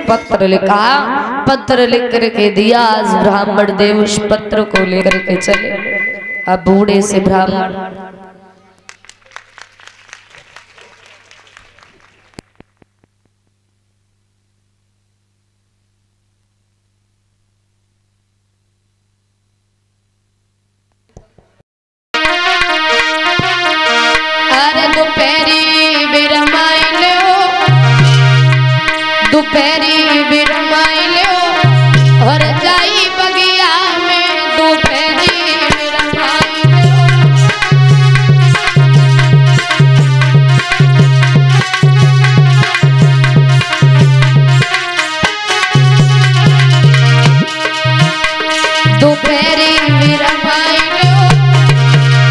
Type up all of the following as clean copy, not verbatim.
पत्र लिखा, पत्र लिख करके दिया। आज ब्राह्मण देव उस पत्र को लेकर के चले। अब बूढ़े से ब्राह्मण दोपहरी बिरमाई लो और जाई बगिया में दोपहरी बिरमाई लो दोपहरी बिरमाई लो,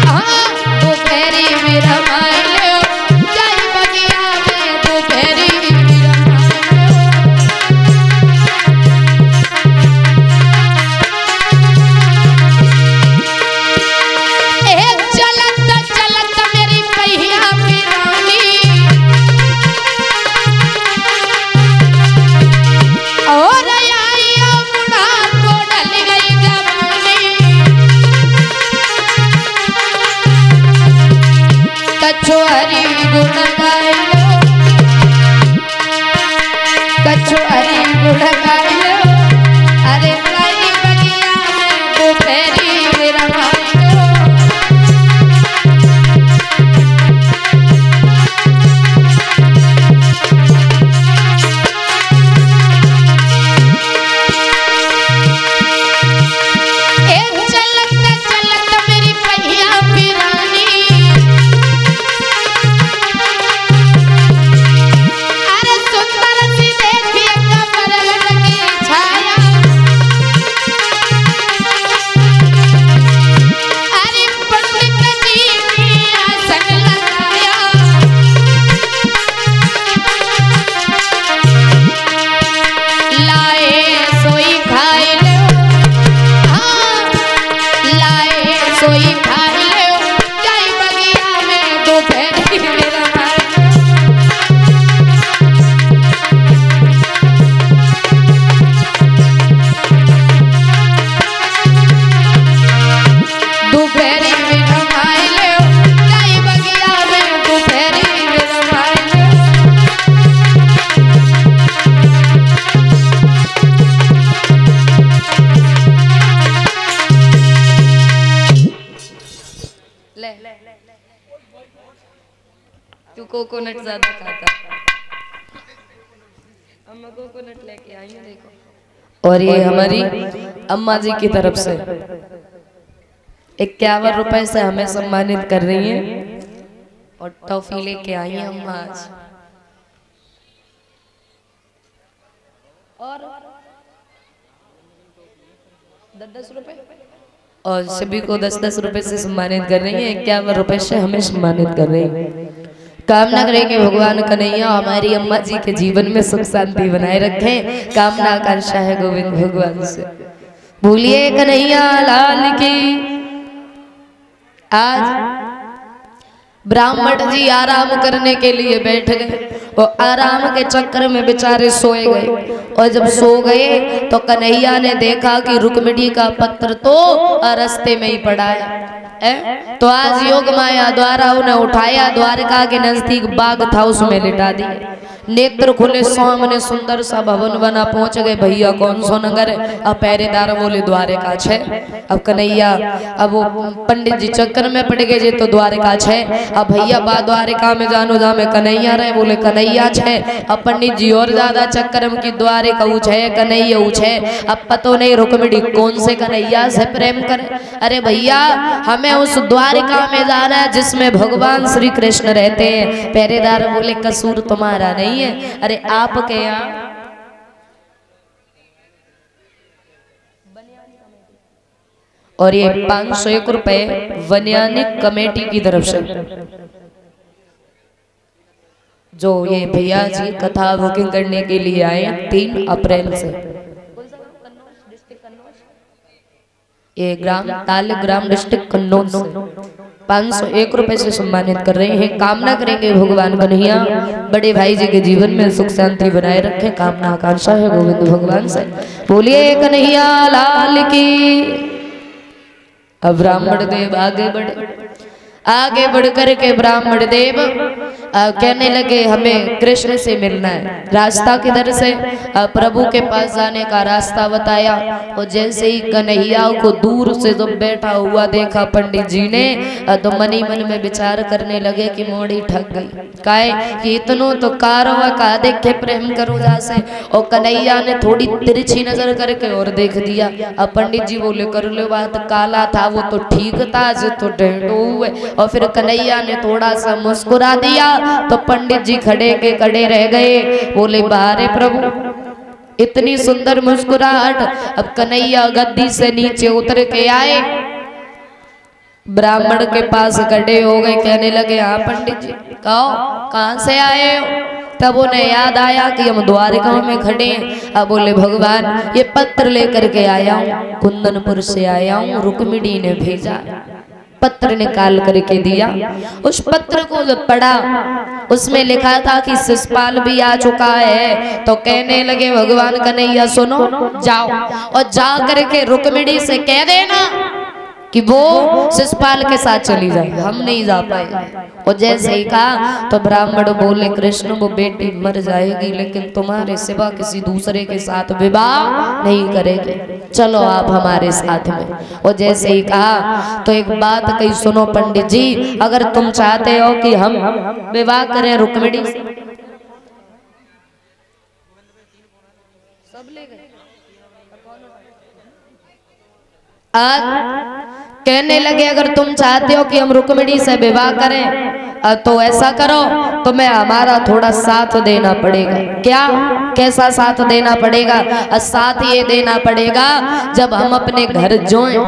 हाँ दोपहरी बिरमाई लो जाई बगिया में दोपहरी कछु हरि गुण गाय लो, कछु हरि गुण गाय लो, अरे जाई बगिया में दोपहरी बिरमाई लो। तू कोकोनट ज्यादा खाता, अम्मा कोकोनट लेके आई है देखो। और ये हमारी अम्मा जी की तरफ से 51 रुपए से हमें सम्मानित कर रही हैं और टॉफी लेके आई है अम्मा आज। और 10-10 रुपए और सभी को 10-10 रुपए से सम्मानित कर रही है। 51 रुपए से हमें सम्मानित कर रही है। कामना करें कि भगवान कन्हैया हमारी अम्मा जी के जीवन में सुख शांति बनाए रखें। कामना आकांक्षा है गोविंद भगवान से। बोलिए कन्हैया लाल की। आज ब्राह्मण जी आराम करने के लिए बैठ गए और आराम के चक्कर में बेचारे सोए गए। और जब सो गए तो कन्हैया ने देखा कि रुक्मिणी का पत्र तो रास्ते में ही पड़ा है। तो आज योग माया द्वारा उन्हें उठाया, द्वारका के नजदीक बाग था उसमें लिटा दिया। नेत्र खुले, सामने सुंदर सा भवन बना। पहुंच गए, भैया कौन सो नगर है? अब पहरेदार बोले द्वारका छे। अब कन्हैया, अब वो पंडित जी चक्कर में पड़ गए तो द्वारका छे। अब भैया बा द्वारका में जानो जा में कन्हैया रहे, बोले कन्हैया छे। अब पंडित जी और ज्यादा चक्कर में की द्वारका छे कन्हैया छे। अब पतो नहीं रुक्मिणी कौन से कन्हैया से प्रेम करे। अरे भैया हमें उस द्वारका में जाना है जिसमें भगवान श्री कृष्ण रहते हैं। पहरेदार बोले कसूर तुम्हारा नहीं है, अरे आपके यहाँ और ये 501 रुपए वैज्ञानिक कमेटी की तरफ से जो ये भैया जी कथा बुकिंग करने के लिए आए 3 अप्रैल से। ये ग्राम तालग्राम डिस्ट्रिक्ट कन्नौज से 501 रुपए से सम्मानित कर रहे हैं। कामना करेंगे भगवान कन्हैया बड़े भाई जी के जीवन में सुख शांति बनाए रखें। कामना आकांक्षा है गोविंद भगवान से। बोलिए कन्हैया लाल की। अब ब्राह्मण देव आगे बढ़ करके ब्राह्मण देव कहने लगे हमें कृष्ण से मिलना है। रास्ता किधर से? प्रभु के पास जाने का रास्ता बताया। और जैसे ही कन्हैया को दूर से जब बैठा हुआ देखा पंडित जी ने तो मनी मन में विचार करने लगे कि मोड़ी ठग गई। काहे कि इतनो तो कारवा का देखे प्रेम करो जैसे। और कन्हैया ने थोड़ी तिरछी नजर करके और देख दिया। अब पंडित जी बोले कर लो बात, काला था वो तो ठीक था, जो तो ढेंडो हुए। और फिर कन्हैया ने थोड़ा सा मुस्कुरा दिया तो पंडित जी खड़े के खड़े रह गए। बोले बारे प्रभु इतनी सुंदर मुस्कुराहट। अब कन्हैया गद्दी से नीचे उतर के आए, ब्राह्मण के पास खड़े हो गए। कहने लगे हाँ पंडित जी कहो कहाँ से आए हो? तब उन्हें याद आया कि हम द्वारका में खड़े हैं। अब बोले भगवान ये पत्र लेकर के आया हूँ, कुंदनपुर से आया हूँ, रुक्मिणी ने भेजा। पत्र निकाल करके दिया। उस पत्र को जब पढ़ा उसमें लिखा था कि शिषपाल भी आ चुका है। तो कहने लगे भगवान कन्हैया सुनो, जाओ और जा करके रुक्मिणी से कह देना कि वो शिषपाल के साथ चली जाए, हम नहीं जा पाए। और जैसे ही कहा तो ब्राह्मण बोले कृष्ण वो बेटी मर जाएगी लेकिन तुम्हारे सिवा किसी दूसरे के साथ विवाह नहीं करेगी, चलो आप हमारे साथ में। और जैसे ही कहा तो एक बात कही सुनो पंडित जी, अगर तुम चाहते हो कि हम विवाह करें रुक्मिणी से, सब ले गए। कहने लगे अगर तुम चाहते हो कि हम रुक्मिणी से विवाह करें तो ऐसा करो, तुम्हें हमारा थोड़ा साथ देना पड़ेगा। क्या कैसा साथ देना पड़ेगा? साथ ये देना पड़ेगा जब हम अपने घर जोएं